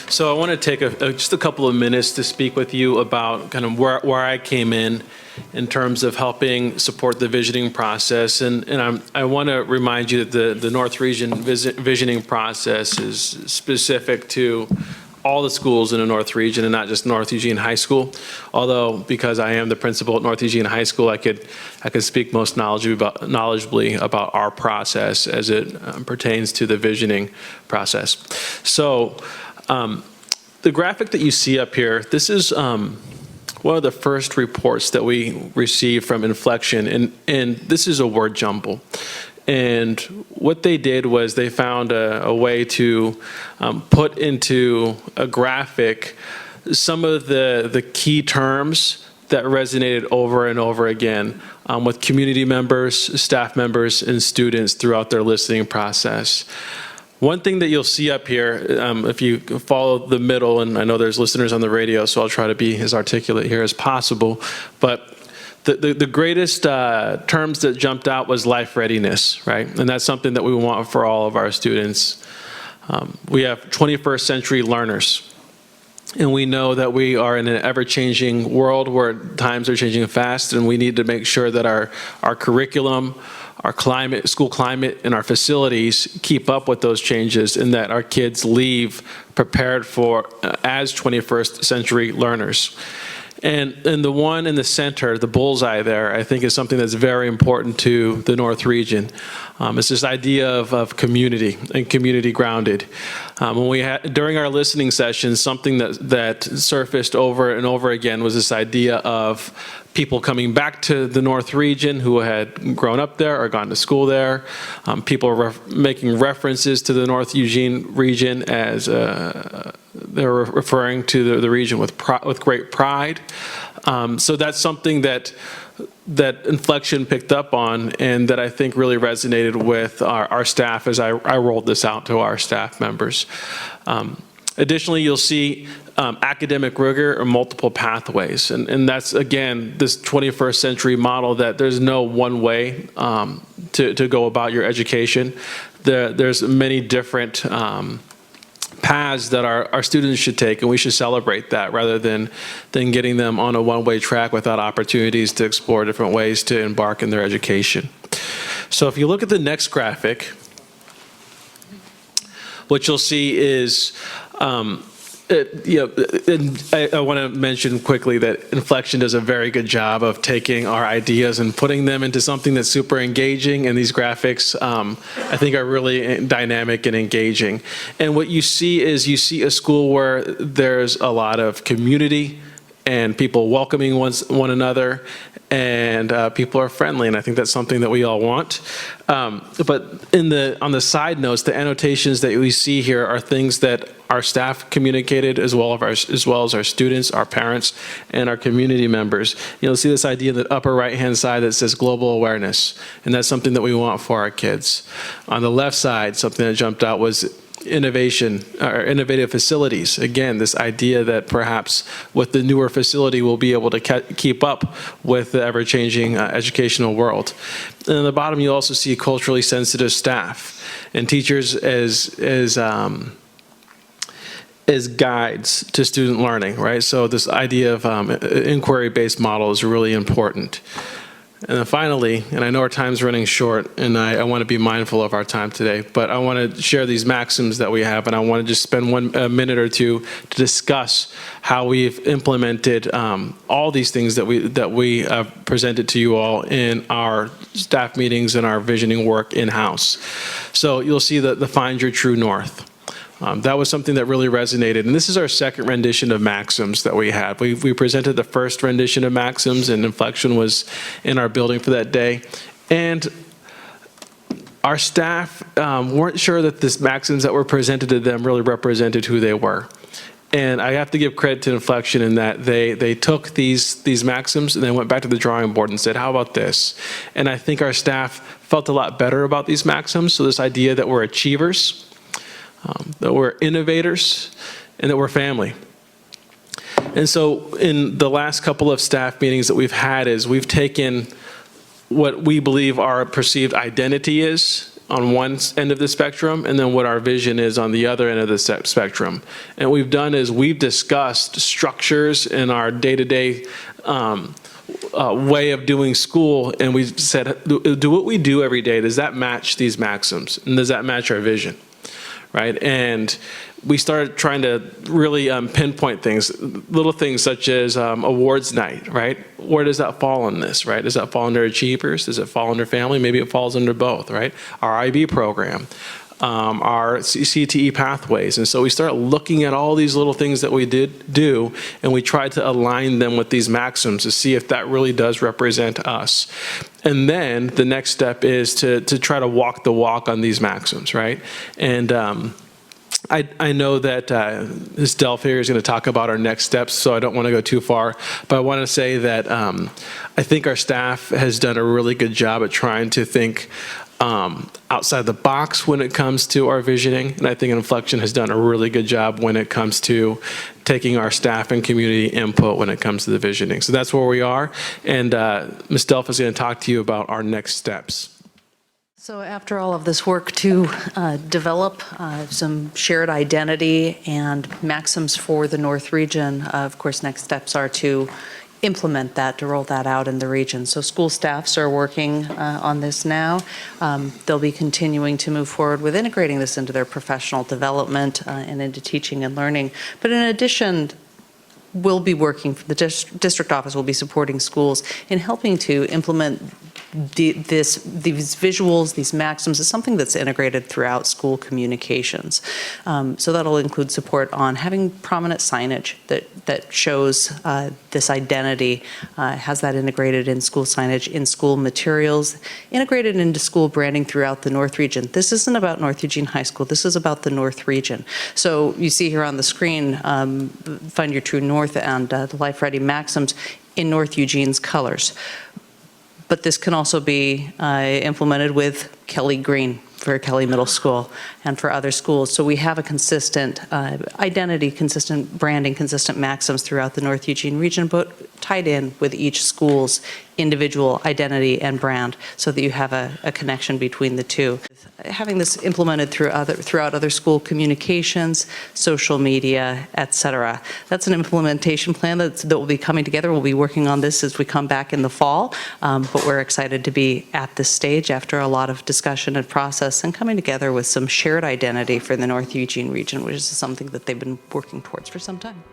So I want to take just a couple of minutes to speak with you about kind of where I came in terms of helping support the visioning process. And I want to remind you that the North Region visioning process is specific to all the schools in the North Region and not just North Eugene High School. Because I am the principal at North Eugene High School, I could speak most knowledgeably about our process as it pertains to the visioning process. So the graphic that you see up here, this is one of the first reports that we received from Inflection, and this is a word jumble. And what they did was they found a way to put into a graphic some of the key terms that resonated over and over again with community members, staff members, and students throughout their listening process. One thing that you'll see up here, if you follow the middle, and I know there's listeners on the radio, so I'll try to be as articulate here as possible, but the greatest terms that jumped out was life readiness, right? And that's something that we want for all of our students. We have 21st century learners, and we know that we are in an ever-changing world where times are changing fast, and we need to make sure that our curriculum, our climate, school climate, and our facilities keep up with those changes, and that our kids leave prepared for as 21st century learners. And the one in the center, the bullseye there, I think is something that's very important to the North Region. It's this idea of community and community grounded. When we had, during our listening sessions, something that surfaced over and over again was this idea of people coming back to the North Region who had grown up there or gone to school there. People making references to the North Eugene region as they're referring to the region with great pride. So that's something that Inflection picked up on, and that I think really resonated with our staff as I rolled this out to our staff members. Additionally, you'll see academic rigor or multiple pathways. And that's, again, this 21st century model that there's no one way to go about your education. There's many different paths that our students should take, and we should celebrate that rather than getting them on a one-way track without opportunities to explore different ways to embark in their education. So if you look at the next graphic, what you'll see is I want to mention quickly that Inflection does a very good job of taking our ideas and putting them into something that's super engaging, and these graphics I think are really dynamic and engaging. And what you see is a school where there's a lot of community and people welcoming one another, and people are friendly, and I think that's something that we all want. But on the side notes, the annotations that we see here are things that our staff communicated as well as our students, our parents, and our community members. You'll see this idea in the upper right-hand side that says global awareness, and that's something that we want for our kids. On the left side, something that jumped out was innovation or innovative facilities. Again, this idea that perhaps with the newer facility we'll be able to keep up with the ever-changing educational world. And at the bottom you also see culturally sensitive staff and teachers as guides to student learning, right? So this idea of inquiry-based model is really important. And then finally, and I know our time's running short, and I want to be mindful of our time today, but I want to share these maxims that we have, and I want to just spend a minute or two to discuss how we've implemented all these things that we presented to you all in our staff meetings and our visioning work in-house. So you'll see the Find Your True North. That was something that really resonated, and this is our second rendition of maxims that we had. We presented the first rendition of maxims, and Inflection was in our building for that day, and our staff weren't sure that these maxims that were presented to them really represented who they were. And I have to give credit to Inflection in that they took these maxims and they went back to the drawing board and said, how about this? And I think our staff felt a lot better about these maxims. So this idea that we're achievers, that we're innovators, and that we're family. And so in the last couple of staff meetings that we've had is we've taken what we believe our perceived identity is, on one end of the spectrum and then what our vision is on the other end of the spectrum. And what we've done is we've discussed structures in our day-to-day way of doing school, and we said, do what we do every day, does that match these maxims? And does that match our vision? Right? And we started trying to really pinpoint things, little things such as awards night, right? Where does that fall in this, right? Does that fall under achievers? Does it fall under family? Maybe it falls under both, right? Our IB program, our CTE pathways. And so we started looking at all these little things that we did do, and we tried to align them with these maxims to see if that really does represent us. And then the next step is to try to walk the walk on these maxims, right? And I know that Ms. Delphi is going to talk about our next steps, so I don't want to go too far. But I want to say that I think our staff has done a really good job at trying to think outside the box when it comes to our visioning. And I think Inflection has done a really good job when it comes to taking our staff and community input when it comes to the visioning. So that's where we are. And Ms. Delphi is going to talk to you about our next steps. So after all of this work to develop some shared identity and maxims for the North region, of course, next steps are to implement that, to roll that out in the region. So school staffs are working on this now. They'll be continuing to move forward with integrating this into their professional development and into teaching and learning. But in addition, we'll be working, the district office will be supporting schools in helping to implement these visuals, these maxims, is something that's integrated throughout school communications. So that'll include support on having prominent signage that shows this identity, has that integrated in school signage, in school materials, integrated into school branding throughout the North region. This isn't about North Eugene High School, this is about the North region. So you see here on the screen, Find Your True North and the Life Ready maxims in North Eugene's colors. But this can also be implemented with Kelly Green for Kelly Middle School and for other schools. So we have a consistent identity, consistent branding, consistent maxims throughout the North Eugene region, but tied in with each school's individual identity and brand so that you have a connection between the two. Having this implemented throughout other school communications, social media, et cetera. That's an implementation plan that will be coming together. We'll be working on this as we come back in the fall, but we're excited to be at this stage after a lot of discussion and process and coming together with some shared identity for the North Eugene region, which is something that they've been working towards for some time.